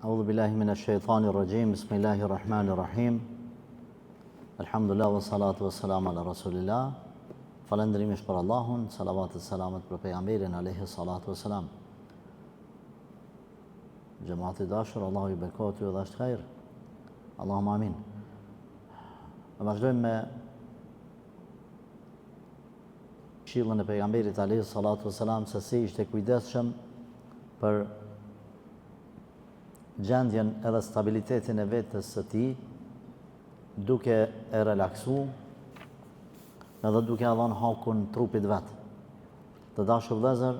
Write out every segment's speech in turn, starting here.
A'udhu billahi minash shaitanir rajim. Bismillahir rahmanir rahim. Alhamdulillah wa salatu wa salam ala rasulillah. Falëndërimi është për Allahun, salavat e selamet për pejgamberin alayhi salatu wa salam. Gjemati dashur, Allahu i bekohet ju dhe është khair. Allahumma amin. Ne vazhdojmë me këshillën e pejgamberit alayhi salatu wa salam se si ishte kujdesshëm për gjendjen edhe stabilitetin e vetës së tij, duke e relaksu edhe duke e dhënë hakun trupit vet. Të dashur vëllezër,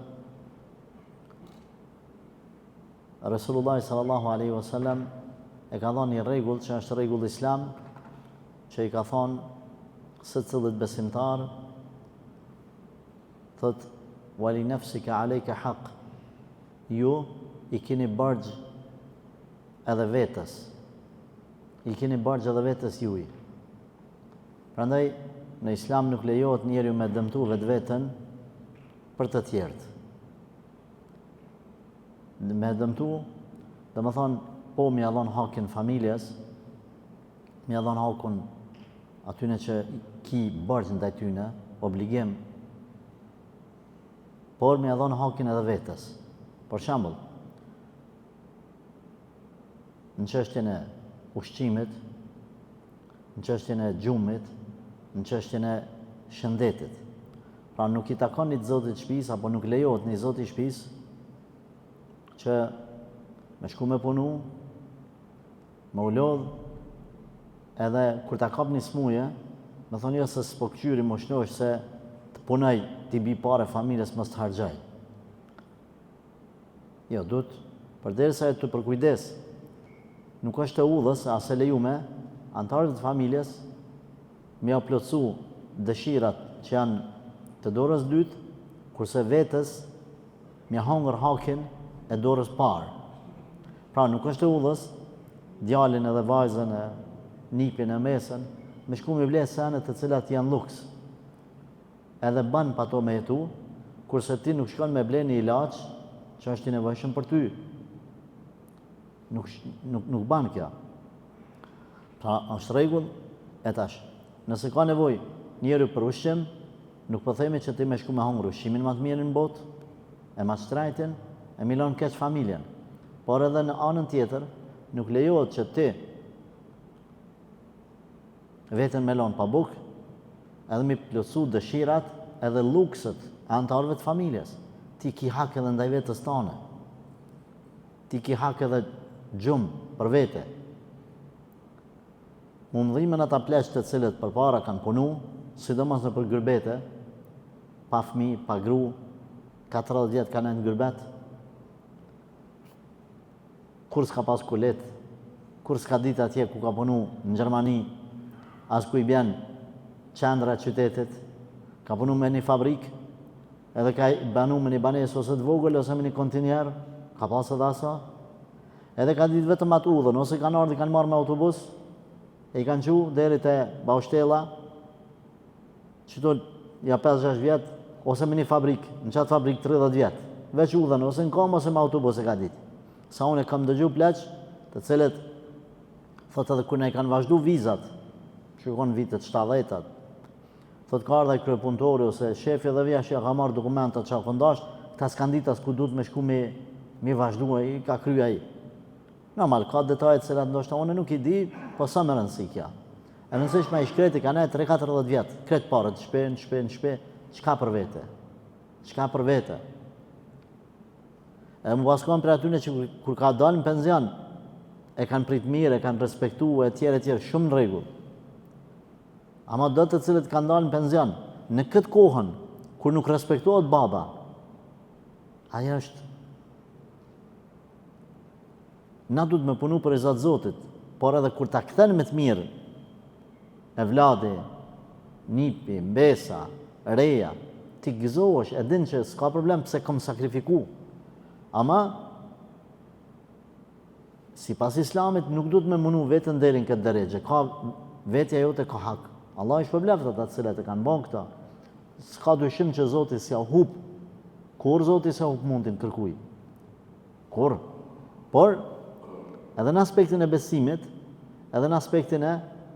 Resulullah sallallahu alaihi wasallam e ka dhënë një rregull që është rregull islam, që i ka thonë secillit besimtar, thot wali nafsika alayka haq, ju i keni barg edhe vetës. I keni barg edhe vetës juj. Prandaj, në islam nuk lejohet njeriu me dëmtu vetveten për të tjerët. Me dëmtu, dhe më thonë, po mi adhon hakin familjes, mi adhon hakun atyne që ki barg ndaj tyne, obligim, por mi adhon hakin edhe vetës. Për shembull, në çështjen e ushqimit, në çështjen e gjumit, në çështjen e shëndetit. Pra nuk i takon një zotit shtëpis, apo nuk lejohet një zoti i shtëpis që me shku me punu, me u lodh, edhe kur ta kap një smuje, me thonë jo se s'po këqyri më shnosh se të punoj, t'i bi pare familjes mos të harxhaj. Jo, duhet përderisa e të përkujdes. Nuk është e udhës, as e lejume, antarët të familjes me ia plotësu dëshirat që janë të dorës dytë, kurse vetës me hangër hakin e dorës parë. Pra nuk është e udhës, djalin edhe vajzën e nipin e mesën, me shku me ble sene të cilat janë luks, edhe ban pa to me jetu, kurse ti nuk shkon me ble një ilaç që është i nevojshëm për ty. Nuk ban kjo. Pra është rregull e tash. Nëse ka nevojë njeriu për ushqim, nuk po themi që ti me shku me hangër ushqimin më të mirë në botë, e ma shtrajtin, e milon keq familjen. Por edhe në anën tjetër, nuk lejohet që ti veten me lon pa bukë, edhe mi plotësu dëshirat edhe lukset e antarëve të familjes. Ti ki hak edhe ndaj vetës tane. Ti ki hak edhe gjumë për vete. Mundhimin ata pleqë të cilët përpara kanë punu, sidomos në për gërbete, pa fëmijë, pa gru, 40 vjetë kanë në gërbet, kur s'ka pas kulet, kur s'ka ditë atje ku ka punu në Gjermani, as ku i bjen qendra qytetit, ka punu me një fabrik, edhe ka banu me një banesë ose të vogël, ose me një kontinjer, ka pas edhe asa, edhe ka ditë vetëm atë udhën, ose kanë ardhur, kanë marrë me autobus, e i kanë qu deri te Baushtella, qëto ja 5-6 vjet, ose me një fabrik, në qatë fabrik 30 vjet, veç udhën, ose në kom, ose me autobus e ka ditë. Sa unë e kam dëgju pleq, të cilët, thot edhe kur ne kanë vazhdu vizat, shikon vitet 70-at, thot ka ardha i kryepuntori, ose shefi edhe vja që ka marrë dokumentat që ka ndash, ta s'kan ditë as ku duhet me shku me vazhdu, i ka krya i. Normal, ka detajet cilat ndoshta unë nuk i di, po sa më rëndësi kja. E rëndësishme i shkreti ka ne 3-40 vjetë, kretë parët, shpe, qka për vete? Qka për vete? E më paskon për atyne që kur ka dalë në penzion, e kanë prit mirë, e kanë respektu, e tjere, shumë në rregull. Ama do të cilët kanë dalë në penzion, në këtë kohën, kur nuk respektohet baba, aja është na duhet me punu për izat Zotit, por edhe kur ta kthen me të mirë, e vladi, nipi, mbesa, reja, ti gëzohesh, e din që s'ka problem pse kom sakrifiku. Ama, si pas islamit, nuk duhet me munu vetën deri në këtë deregje. Ka vetja jote ka hak. Allah i shpërbleft ata të cilat e kanë bën këta. S'ka dyshim që Zoti s'ja hup. Kur Zoti s'ja hup mundin kërkuj. Kur? Por, edhe në aspektin e besimit, edhe në aspektin e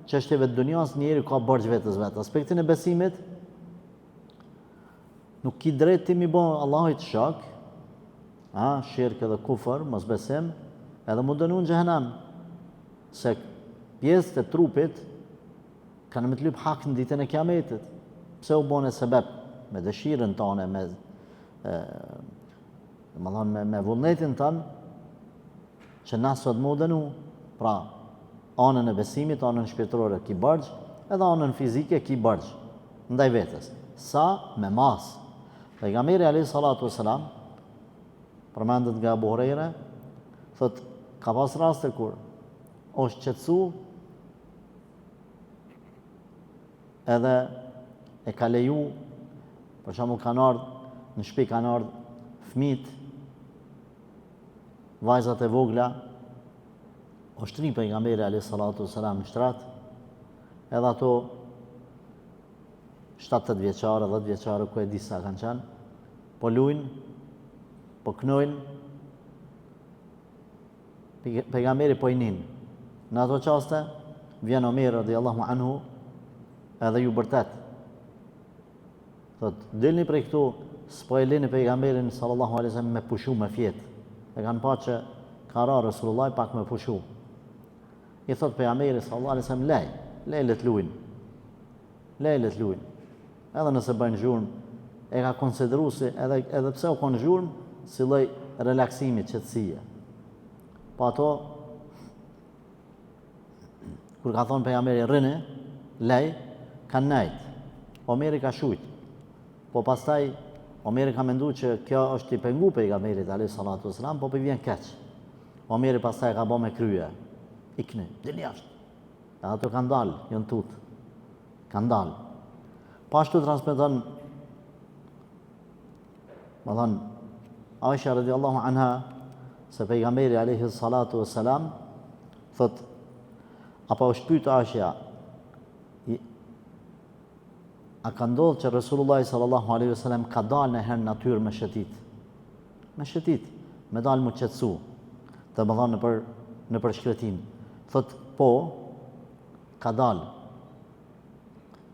çështjeve të dunjas, njeriu ka borxh vetes vet. Aspektin e besimit, nuk ki drejt ti mi bo Allahut shok, shirk edhe kufër, mos besim, edhe mu dënu në xhehenem. Se pjesët e trupit kanë me të lyp hak në ditën e kiametit. Pse u bone sebeb me dëshirën tonë, me vullnetin tonë, që na sot mu dënu, pra anën e besimit, anën shpirtërore ki borxh, edhe anën fizike ki borxh ndaj vetes. Sa me mas. Pejgamberi alayhi salatu wasalam përmendet nga Abu Huraira, thot ka pas raste kur është qetësu edhe e ka leju, për shembull kanë ardhur në shtëpi, kanë ardhur fëmijët, vajzat e vogla, është tri pejgamberi alayhi salatu wasalam në shtrat, edhe ato 7-8 vjeçare, 10 vjeçare, ku e di sa kanë qenë, po lujnë, po knojnë, pejgamberi po i nin. Në ato qaste, vjen Omer radhiyallahu anhu, edhe ju bërtet. Thot, dilni prej këtu, s'po e lini pejgamberin sallallahu alaihi wasallam me pushu me fjet. E kanë pa që ka ra Resulullah pak me pushu. I thot pejgamberi sallallahu alaihi wasallam, lejlet lujnë. Lejlet lujnë. Edhe nëse bëjnë zhurmë, e ka konsideru si, edhe pse u konë zhurmë, si lloj relaksimi, qetësie. Po ato, kur ka thonë pejgamberi rrini, lej, kanë nejt. Omeri ka shujt. Po pastaj, Omeri ka mendu që kjo është i pengu pejgamberit alayhi salatu wasalam, po për vjen keq. Omeri pastaj ka bo me krye. Ikni, dilni jashtë. Edhe ato kanë dalë, jënë tutë. Kanë dalë. Pashtu transmeton, më thënë, Aisha radhiyallahu anha, se pejgamberi alayhi salatu wassalam, thot, apo është pyet Aisha, a ka ndodhur që Resulullah sallallahu alaihi wasallam ka dalë në herë natyrë me shëtit? Me shëtit, me dalë mu qetësu, të më thënë në përshkretim. Thot, po, ka dalë.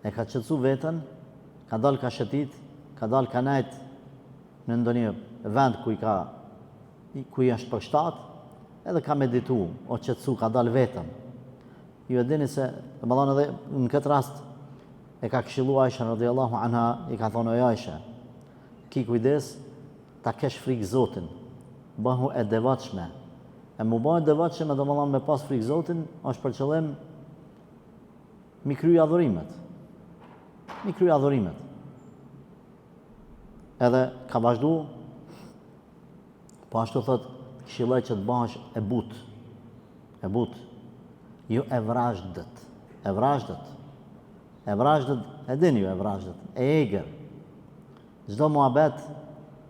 E ka qetësu vetën, ka dalë ka shëtit, ka dalë ka nejt në ndonjë vend ku i është përshtat, edhe ka meditu, o qetësu, ka dalë vetën. Ju e dini se, dhe më thonë edhe në këtë rast, e ka këshillu Aisha radhiyallahu anha, i ka thonë o Aisha, ki kujdes, ta kesh frikë Zotin, bëhu e devotshme. E mu bëhu e devotshme, dhe më thonë me pas frikë Zotin, është për qëllim mi kry adhurimet. Mi kry adhurimet. Edhe ka vazhdu, po ashtu thot, këshilloj që të bash e but, ju e vrashdët, e dini ju e vrashdët, e eger, çdo muhabet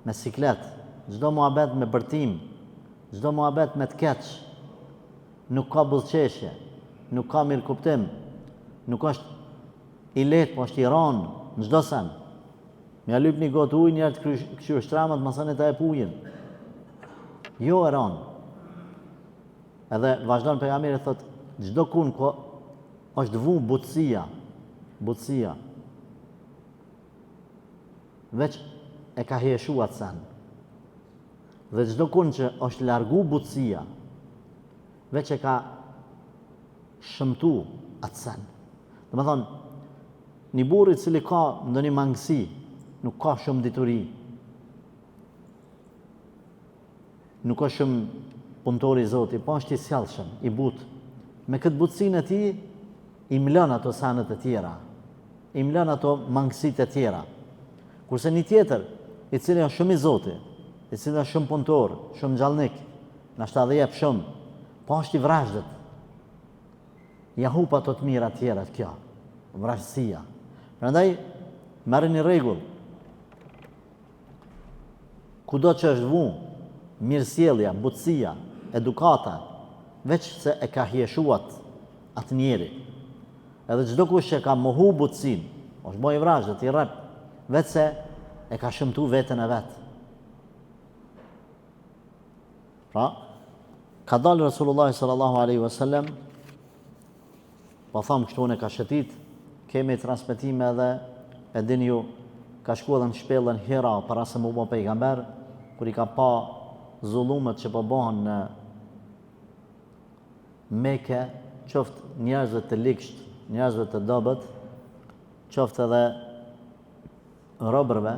me siklet, çdo muhabet me bërtim, çdo muhabet me të keq, nuk ka buzëqeshje, nuk ka mirë kuptim, nuk është i letë, po është i ranë, në çdo sen. Mja lyp një gotë ujë, njerë të këshyrë shtramat, masën e ta e pujën. Jo e ranë. Edhe vazhdojnë pejgamberi thot, çdo kun ko është vu butësia, veç e ka hieshu atë sen. Dhe çdo kun që është largu butësia, veç e ka shëmtu atë sen. Dhe me thonë, një burri cili ka ndonjë mangësi, nuk ka shumë dituri, nuk ka shumë punëtori i Zotit, po është i sjellshëm, i butë. Me këtë butësinë e tij i mlën ato sanet e tjera, i mlën ato mangësitë e tjera. Kurse një tjetër, i cili është shumë i Zotit, i cili është shumë punëtor, shumë gjallnik, nashta dhe jep shumë, po është i vrashdët. Ja hup ato të mira tjera të kjo, vrashtësia. Prandaj merrni një rregull. Kudo që është vu, mirësjellja, butësia, edukata, veç se e ka hieshuat atë njeri. Edhe çdo kush që ka mohu butësin, është boj i vrashdët, i rrep, veç se e ka shëmtu veten e vet. Pra, Ka dalë Rasulullah sallallahu alaihi wasallam, po thamë kështu në ka shëtit, kemi transmetime edhe e dini ju, ka shku edhe në shpellën Hira para se mu bo pejgamber, kur i ka pa zullumet që po bëhen në Mekë, qoftë njerëzve të ligsht, njerëzve të dobët, qoftë edhe robërve,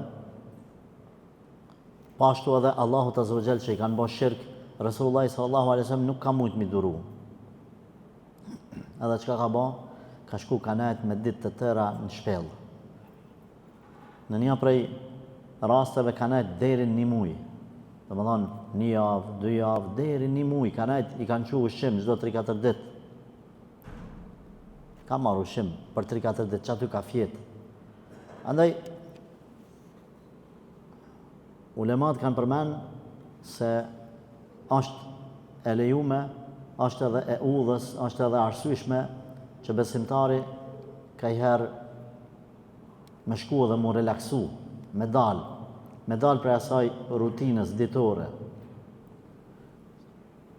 pashtu edhe Allahu të zëvëgjel që i kanë bo shirk, Rasulullah sallallahu alaihi wasallam nuk ka mujtë mi duru. Edhe çka ka bo? Ka shku kanajt me ditë të tëra në shpellë. Në një prej rasteve kanajt deri në 1 muj. Dhe më thonë, 1 javë, 2 javë, deri në 1 muj, kanajt i kanë qu ushqim çdo 3-4 ditë. Ka marrë ushqim për 3-4 ditë, që aty ka fjetë. Andaj, ulemat kanë përmenë se është e lejume, është edhe e udhës, është edhe arsyeshme që besimtari ka i herë me shku dhe mu relaksu, me dalë për asaj rutinës ditore.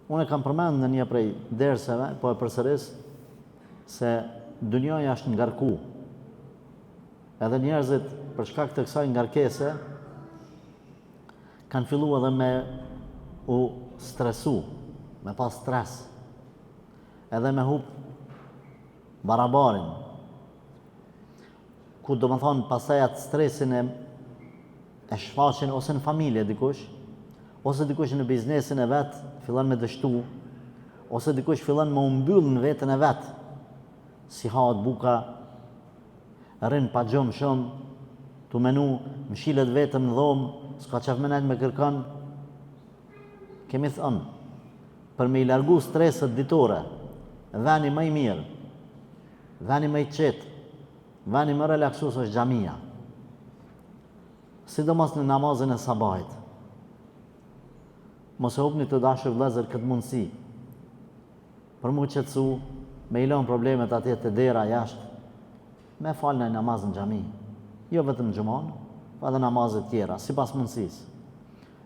Unë e kam përmend në një prej derseve, po e përsëris, se dunjaja është ngarku. Edhe njerëzit për shkak të kësaj ngarkese kanë fillu edhe me u stresu, me pas stres, edhe me hup barabarin, ku do më thonë pasaj atë stresin e shfaqin ose në familje dikush, ose dikush në biznesin e vetë, fillan me dështu, ose dikush fillan me umbyll në vetën e vetë, si hahet buka, rrin pa gjumë shumë, tu menu, mshilet vetëm në dhomë, s'ka qef menet me kërkan, kemi thënë, për me i largu streset ditore, veni më i mirë, veni më i qetë, veni më relaksus është xhamia. Sidomos në namazin e sabahit. Mos e hupni të dashur vëllezër këtë mundësi. Për mu qetësu, me i lënë problemet atje të dera jashtë, me falë në namazin xhami. Jo vetëm xhumon, pa edhe namazet tjera, sipas mundësisë.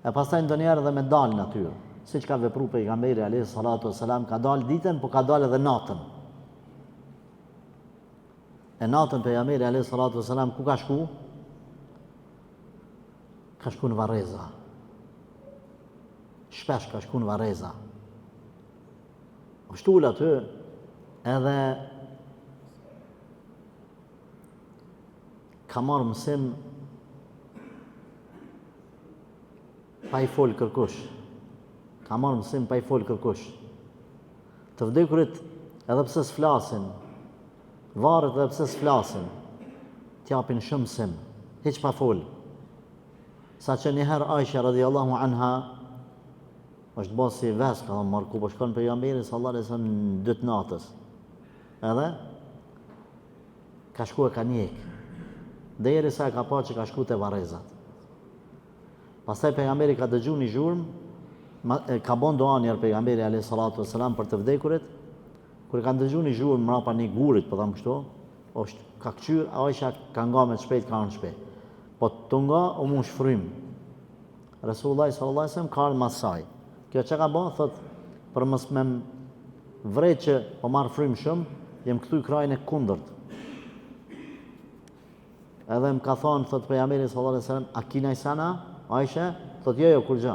E pastaj ndonjëherë edhe me dalë natyrë, siç ka vepru pejgamberi alayhi salatu wasalam, ka dalë ditën, po ka dalë edhe natën. E natën pejgamberi alayhi salatu wasalam ku ka shku? Ka shku në Varreza. Shpesh ka shku në Varreza. U shtul aty edhe ka marrë mësim pa i folë kërkush. Ka marrë mësim pa i folë kërkush. Të vdekurit edhe pse s'flasin, varet edhe pse s'flasin, t'japin shumë mësim, hiq pa folë. Sa që njëherë Aisha radhiyallahu anha është bërë si ves, ka marrë ku po shkon pejgamberi sallallahu alaihi wasallam në 2 natës. Edhe ka shku e ka njek. Deri sa e ka pa që ka shku te Varrezat. Pastaj pejgamberi ka dëgju një zhurmë, ka bon doa njerë pejgamberi alayhi salatu wasalam për të vdekurit, kur e kanë dëgju një zhurmë mrapa një gurit, po tham kështu, ka këqyr, Aisha ka nga me shpejt, ka në shpejt. Po të nga u mu shfrym. Resulullah sallallahu alaihi wasallam ka ardhur mas saj. Kjo që ka bo, thot, për mos me vrej që po marrë frymë shumë, jem këtu i krajnë e kundërt. Edhe më ka thonë, thot pejgamberi sallallahu alaihi wasallam, a kina i sana, Aisha, thot jo, kur gja.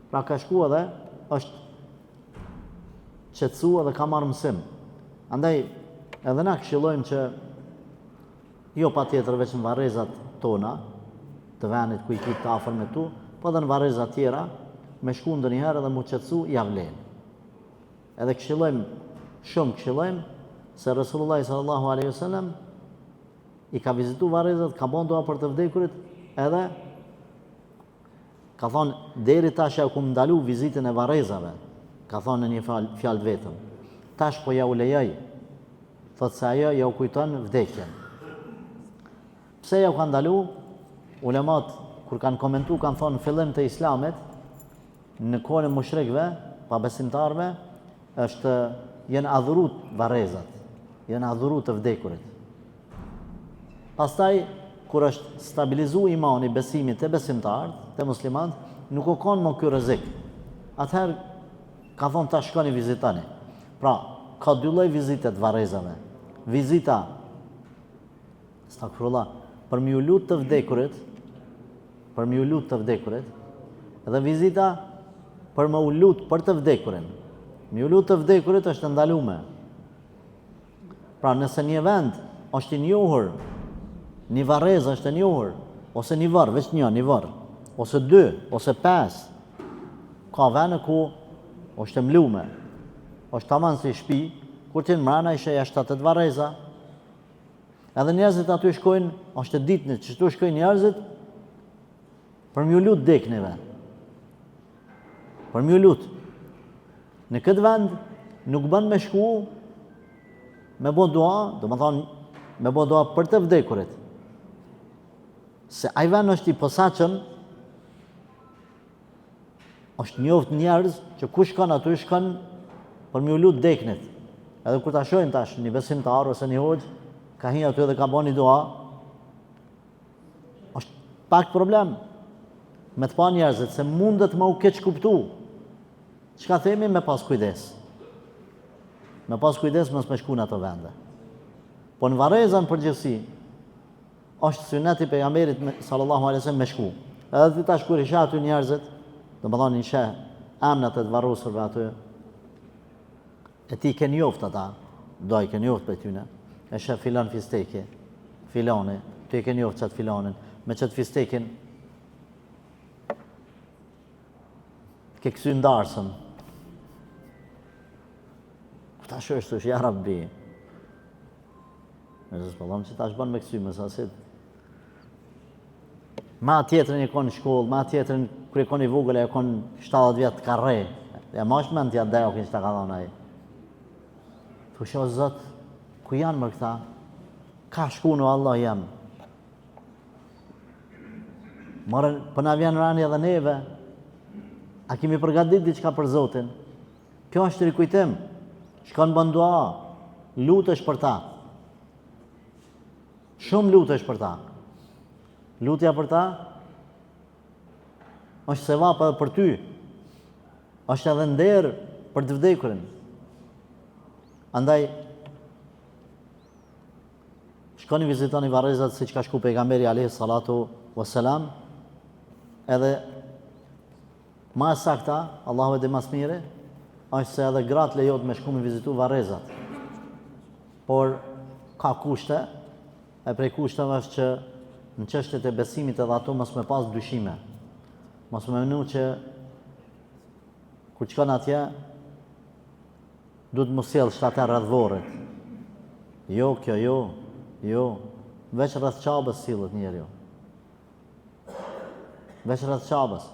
Pra ka shku edhe, është qetësu edhe ka marrë mësim. Andaj, edhe na këshillojmë që jo pa tjetër veç në Varrezat tona, të venit ku i kitë të afër me tu, po edhe në Varrezat tjera, me shku ndonjëherë edhe mu qetësu, ja vlen. Edhe këshillojmë, se Resulullah sallallahu alaihi wasallam i ka vizitu Varrezat, ka bon doa për të vdekurit, edhe ka thonë, deri tash ja ku më ndalu vizitën e Varrezave, ka thonë në një fjalë vetëm. Tash po ja u lejoj, thot se ajo ja u kujton vdekjen. Pse ja u ka ndalu? Ulemat, kur kanë komentu, kanë thonë në fillim të islamit, në kohën e mushrikëve, pa besimtarve, jenë adhurut Varrezat, jenë adhurut të vdekurit. Pastaj, kur është stabilizu imani besimit të besimtarët, të muslimat, nuk u konë më ky rrezik. Atëherë ka thonë ta shkoni vizitani. Pra, ka dy lloj vizite të varrezave. Vizita, stakfirullah, për më lut të vdekurit, dhe vizita për më lut për të vdekurin. Më lut të vdekurit është ndaluar. Pra, nëse një vend është i njohur, një varrez është i njohur, ose një varr, veç një varr, ose 2, ose 5, ka vende ku është mlume, është tamam si shtëpi, kur ti mbrana ishe jashtë të varreza. Edhe njerëzit aty shkojnë, është ditën që tu shkojnë njerëzit për më lut deknive. Për më lut. Në këtë vend nuk bën me shku me bo dua, do më thonë me bo dua për të vdekurit. Se ai vend është i posaçëm, është njoft njerëz që ku shkon aty shkon për më lut deknit. Edhe kur ta shohin tash një besimtar ose një hoxh, ka hi aty dhe ka bën një dua, është pak problem me të pa njerëzit, se mundet me u keq kuptu. Çka themi me pas kujdes? Me pas kujdes mos me shku në ato vende. Po në varrezën përgjithësi, është suneti i pejgamberit sallallahu alaihi wasallam me shku. Edhe ti tash kur isha aty njerëzit, do më thonë isha emnat e të varrosurve aty, e ti ke njoft ata, do i ke njoft për tyne, e shef filan fisteke, filani, ti ke njoft qatë filanin, me qatë fistekin, ke kësy ndarësën. Ta shështë është, ja rabbi. Me zësë pëllam që ta shbën me kësy, me sasit. Ma tjetërën i konë shkollë, ma tjetërën kër i konë i vogële, e konë 70 vjetë karre. E ma është mend t'ja deo kënë që ta ka dhona i. Thu shë o zëtë, ku janë më këta? Ka shku në Allah jam. Mërën, për na vjen rani edhe neve, a kemi përgatit diçka për Zotin? Kjo është rikujtim. Shkon bën dua, lutesh për ta. Shumë lutesh për ta. Lutja për ta është sevap edhe për ty. Është edhe nder për të vdekurin. Andaj shkoni vizitoni varrezat siç ka shku pejgamberi alayhi salatu wassalam. Edhe ma sakta, Allahu e di mas mire, është se edhe gratë lejot me shku me vizitu varrezat. Por ka kushte, e prej kushteve është që në çështjet e besimit edhe ato mos me pas dyshime. Mos me menu që kur qëkon atje, duhet mos sjell 7 rrëdhvorit. Jo, kjo jo. Veç rreth qabës sillet njeriu. Veç rreth qabës.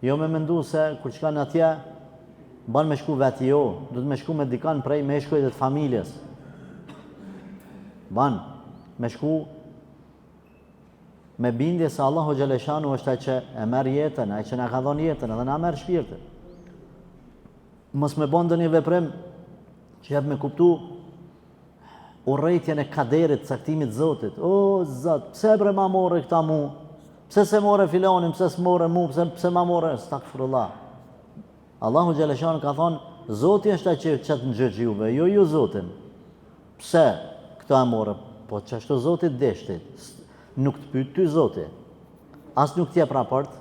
Jo me mendu se kur qëkon atje, ban me shku vetë jo, duhet me shku me dikan prej me shkujt e të familjes. Ban me shku me bindje se Allahu Gjeleshanu është ai që e merr jetën, ai që na ka dhënë jetën, edhe na merr shpirtin. Mos me bën ndonjë veprim që jep me kuptu urrejtjen e kaderit, caktimit Zotit. O Zot, pse bre ma morë këta mu? Pse se more filanin, pse s'more mu, pse ma more? Stakfirullah. Allahu Gjeleshanu ka thonë, Zoti është ai që çet nxëx juve, jo ju Zotin. Pse këta e more? Po çashtu Zoti deshti. Nuk të pyet ty Zoti. As nuk t'jep raport.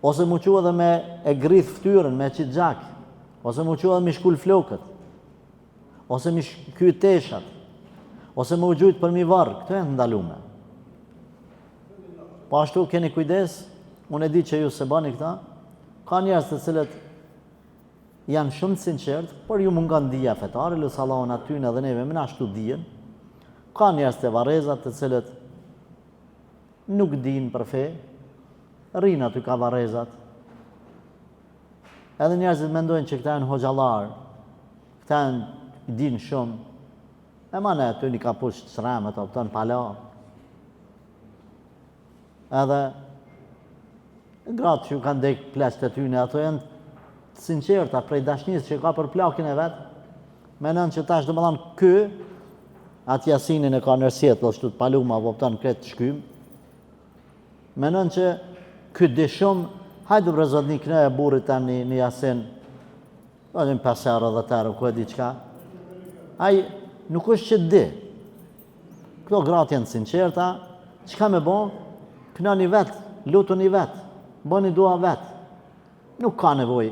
Ose mu qua edhe me e grith ftyrën, me qit gjak. Ose mu qua edhe me shkull flokët. Ose me kyt teshat. Ose me u gjujt për mi varr. Këto janë ndalume. Po ashtu keni kujdes. Unë e di që ju se bani këta. Ka njerëz të cilët janë shumë të sinqert, por ju mungon dija fetare, lutja Allahun aty edhe neve më na ashtu dijen. Ka njerëz të varrezat të cilët nuk dinë për fe, rrinë aty ka varrezat. Edhe njerëzit mendojnë që këta janë hoxhallar, këta janë dinë shumë. E mana aty një ka push të shremet, opton pala. Edhe gratë që kanë dek pleqët e tyne, ato janë sinqerta prej dashnisë që ka për plakin e vetë, menon që tash do më dhanë kë, atë jasinin e ka nërësjet, dhe shtu të paluma, voptan këtë shkym, menon që ky di shumë, hajde bre zot një kënë e burrit tani një jasin, një 5 euro 10 euro, ku e di qka. Ai nuk është që di. Këto gratë janë sinqerta, qka me bo? Këna një vetë, lutu një vetë, bo një dua vetë. Nuk ka nevoj.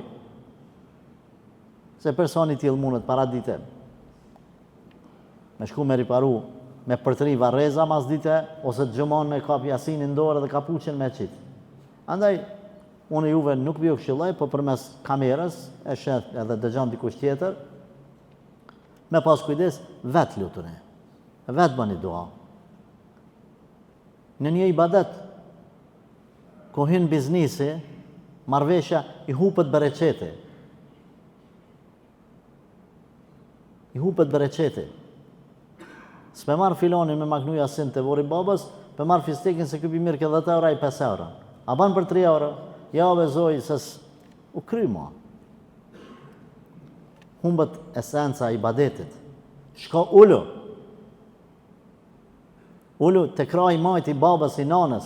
Se personi t'jellë mundet para dite. Me shku me riparu, me përtri varreza mas dite, ose të gjëmon me kap jasinin dorë dhe kapuqen me qitë. Andaj, unë juve nuk bjo këshilloj, po përmes kamerës, e shet edhe dëgjon dikush tjetër, me pas kujdes, vetë lutuni. Vetë bëni dua. Në një ibadet, ku hin biznisi, marveshja i hupët bereqeti. I hupët bereqeti. S'pe marë filonin me maknu jasin të vori babës, pe marë fistekin se këpi mirë ke 10 euro i 5 euro. A banë për 3 euro? Ja vezoj se u kry mua. Humbët esenca i badetit. Shko ullu. Ullu të kraj majt i babës i nanës.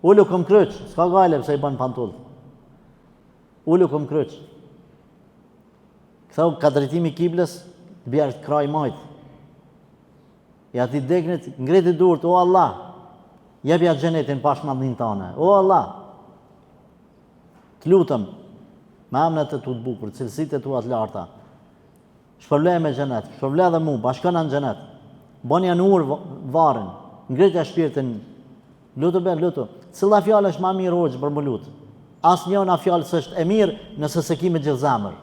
Ullu këm kryq, s'ka gajle pëse i banë pantull. Ullu këm kryq. Këthau ka drejtimi kiblës, të bjerë të kraj majt. I ati degnit, ngreti durët, o Allah, jepja gjenetin pash madhin tane, o Allah, të lutëm, me amnet e tu të bukur, cilësit e tu atë larta, shpërblej me gjenet, shpërblej dhe mu, bashkëna në gjenet, bonja në urë varën, ngritja shpirtin, lutu be, lutu, cilla fjallë është ma mirë hoqë për më lutë, asë njëna fjallë së është e mirë nëse se ki me gjithë zamër,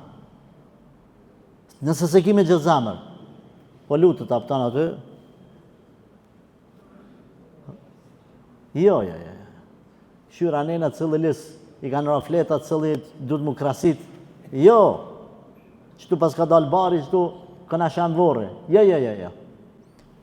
nëse se ki me gjithë zamër, po lutu të apëtan aty, jo. Shyra nena cëllë lisë, i kanë rafletat cëllë du të mu krasit. Jo. Qëtu pas ka dalë bari, qëtu këna shanë vore. Jo.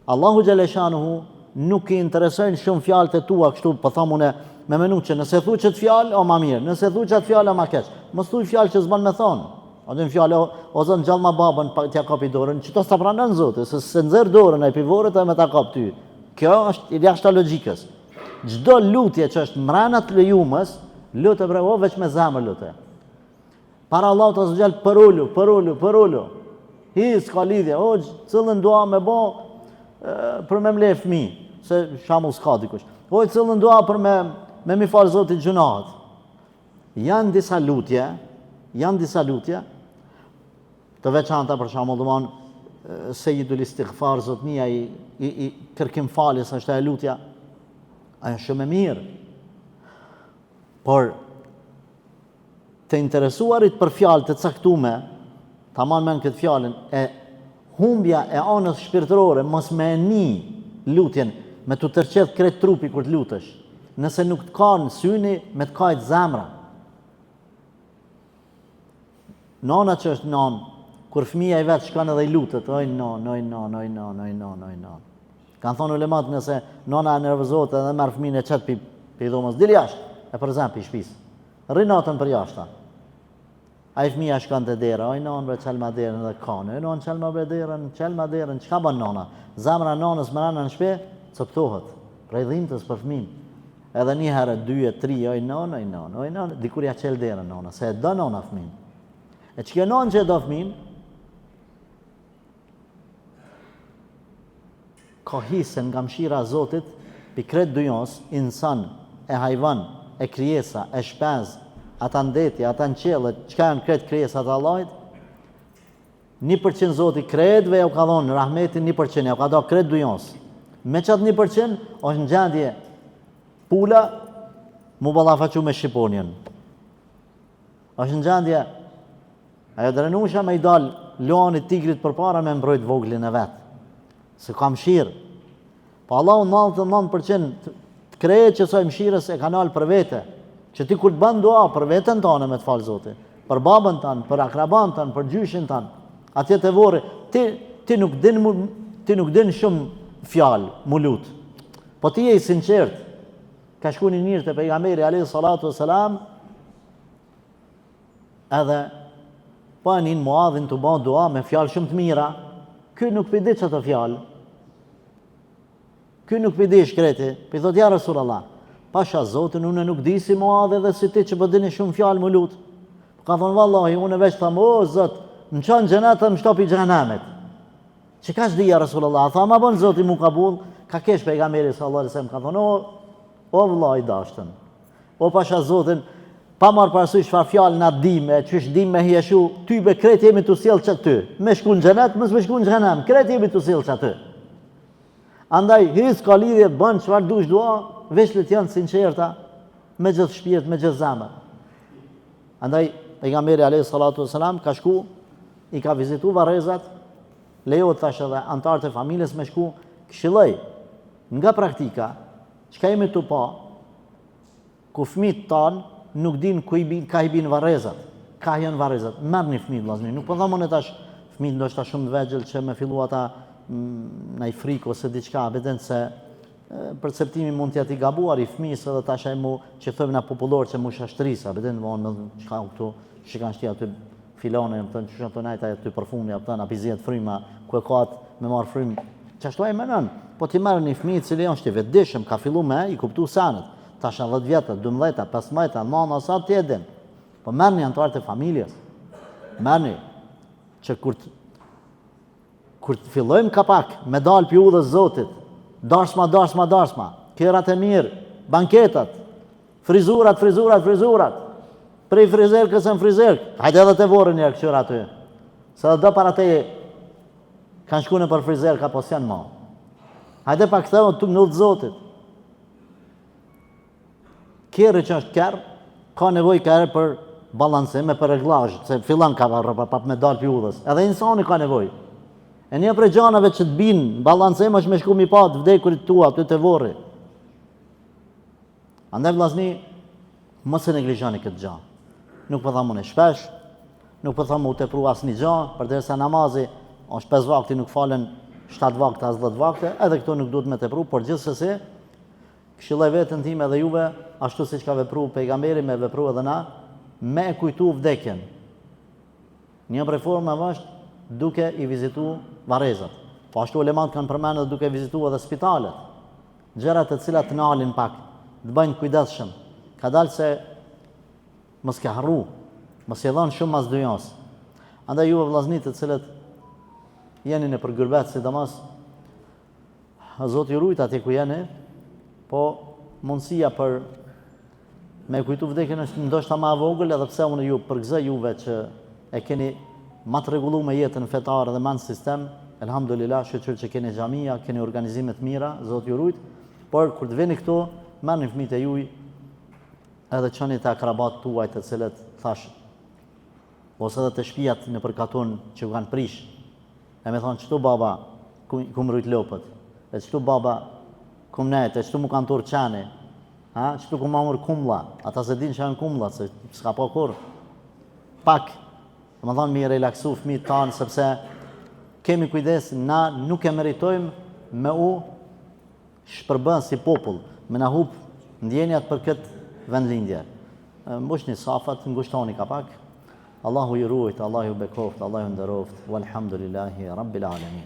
Allahu Gjeleshanuhu nuk i interesojnë shumë fjallët e tua, kështu për thamune me menu që nëse thu qëtë fjallë, o ma mirë, nëse thu qëtë fjallë, o ma keqë. Mës thuj fjallë që zbanë me thonë. O dhe në fjallë, o zënë gjallë ma babën, t'ja kapi dorën, që to s'ta pranën zote, se nëzër dorën e pivorët e me ta kap ty. Kjo është i jashtë logikës. Gjdo lutje që është mrena të lejumës, lutë bre, o veç me zemër lutë. Para Allah të zgjel për ullu. Hi, s'ka lidhje, o cëllën dua me bo për me mle fmi, se shamull s'ka dikush. O cëllën dua për me mi falë zotit gjunahat. Janë disa lutje, të veçanta për shamull dëman, se i du listighfar zotnia i kërkim falis, është e lutja, ajo shumë e mirë, por të interesuarit për fjalë të caktume, ta manë men këtë fjallën, e humbja e anës shpirtërore, mos me një lutjen, me të tërqedh kretë trupi kur të lutësh, nëse nuk të ka në syni, me të kajtë zemra. Nona që është nonë, kur fëmija i vetë shkanë edhe i lutët, oj no. Kanë thonë ulemat nëse nona e nervëzohet edhe merë fëmin e qëtë pi dhomës, dili jashtë, e për zemë pi shpisë. Rinatën për jashta. A i fëmija shkanë të dera, oj nonë bre qelma derën dhe kane, oj nonë qelma derën, qka bën nona? Zamra nonës më rana në shpe, cëptohet, prej dhimtës për fëmin. Edhe një herë, 2, 3, oj nonë, dikur ja qelë derën nona, se e do nona fëmin. E që kjo nonë që e do fëmin, ka hisën nga mshira Zotit, pi kretë dujons, insan, e hajvan, e kryesa, e shpez, ata ndeti, ata në qelët, qka janë kretë kryesa të Allahit, 1% Zotit kretëve ja u ka dhonë, rahmetin 1%, ja u ka do kretë dujons. Me qatë 1%, është në gjendje pula, mu balafaqu me Shqiponjen. është në gjendje, ajo drenusha me i dalë luanit tigrit për para me mbrojt voglin e vetë. Se ka mshirë. Po Allah 99% të krejë që soj mshirës e kanal për vete, që ti kur të bënë dua për vetën tane me të falë Zotit, për babën tanë, për akraban tanë, për gjyshin tanë, atje të vore, ti nuk din shumë fjalë, mu lutë. Po ti je i sinqert, ka shku një njërë të pejgamberi alayhi salatu wassalam, edhe pa njën Muadhin të bënë dua me fjalë shumë të mira, ky nuk pidi që të fjalë, ky nuk pidi shkreti, për thot ja Rasulallah, Pasha Zotin, unë nuk di si Muadhi dhe si ti që përdini shumë fjalë më lutë. Ka thonë, vallahi, unë veç thamë, o Zot, më qanë gjenetë, më shtopi gjenemet. Që ka shdia Rasulullah? Tha, ma bënë Zoti mu kabul, ka kesh pejgamberi sallallahu alaihi wasallam, ka thonë, o vëllai dashtën, o Pasha Zotin, pa marë parasysh çfarë fjalë na dime, çish dim me hieshu, ty be kret jemi të sjellë që ty. Me shku në xhenet, mos me shku në xhenem, kret jemi të sjellë që ty. Andaj, his ka lidhje, bën çfarë dush dua, veç le të janë sinqerta, me gjithë shpirt, me gjithë zemër. Andaj, pejgamberi alayhi salatu wasalam ka shku, i ka vizitu varrezat, lejohet tash edhe antarët e familjes me shku, këshilloj nga praktika, çka jemi tu pa, ku fëmijët tanë nuk din ku ka i bin varrezat, ka janë varrezat. Merrni fëmijët vllazni, nuk po thamon e tash fëmijët ndoshta shumë të vegjël që me fillu ata në frikë ose diçka, vetëm se perceptimi mund t'ja t'i gabuar i fëmijës edhe tash ai mu që thojmë na popullor që mu shashtrisa, vetëm von çka këtu shikan shtia aty filone, më thënë çështë tonajta aty përfumi, apo thënë apiziet fryma, ku e ka me marr frymë. Çashtu ai mënon. Po ti marrni fëmijë i cili është i vetëdijshëm, ka fillu me i kuptu sanët. Tash 10 vjetë, 12, 15, nana sa të jedin. Po merrni antarët e familjes. Merrni që kur të fillojmë kapak me dal pi udhës Zotit, darsma, kërat e mirë, banketat, frizurat, prej frizerkës në frizerkë, hajde edhe të vorën njerë këqyra aty. Se dhe do para te kanë shku në për frizerka, po s'janë ma. Hajde pa këthevën të mëllë të Zotit. Kjerë që është kjerë, ka nevoj kjerë për balancime, për reglazh, se fillan ka me dalë pi udhës. Edhe insani ka nevoj. E një prej gjanave që të binë, balancime është me shku mi patë vdekurit tua, të të vorri. Andaj vllazni, mos e neglizhoni këtë gjanë. Nuk po thamë unë shpesh, nuk po thamë u tepru asnjë gjë, përderisa namazi është 5 vakte, nuk falen 7 vakte as 10 vakte, edhe këto nuk duhet me tepru, por gjithsesi këshilloj veten time edhe juve, ashtu siç ka vepruar pejgamberi, me vepru edhe na, me kujtu vdekjen. Një prej formave është duke i vizitu varrezat. Po ashtu ulemat kanë përmendur edhe duke vizitu edhe spitalet. Gjërat të cilat nalin pak, të bëjnë kujdesshëm. Ka dalë se mos ke harru, mos e dhanë shumë mas dynjas. Andaj juve vllaznit të cilët jeni në përgurbet, sidomos Zoti ju rujt atje ku jeni, po mundësia për me kujtu vdekjen është ndoshta më e vogël, edhe pse unë ju përgëzoj juve që e keni ma të rregulluar me jetën fetare dhe me në sistem, elhamdulillah, shqyr që keni xhamia, keni organizime të mira, Zoti ju rujt, por kur të vini këtu, merrni fëmijët e juaj, edhe qëni të akrabat tuaj të cilët thash, ose edhe të shpijat në përkatun që kanë prish, e me thonë, qëtu baba ku më rujt lopët, e qëtu baba ku më nejt, e qëtu mu kanë turë qeni, qëtu ku më amur kumla, ata se din që janë kumla, se s'ka po kur, pak, dhe me thonë mi relaksu fëmijët tanë, sepse kemi kujdes, na nuk e meritojmë me u shpërbën si popull, me na hup ndjenjat për këtë vendlindje. Mbushni safat, ngushtoni kapak. Allahu ju ruajt, Allahu ju bekoft, Allahu ju nderoft. Walhamdulillahi rabbil alamin.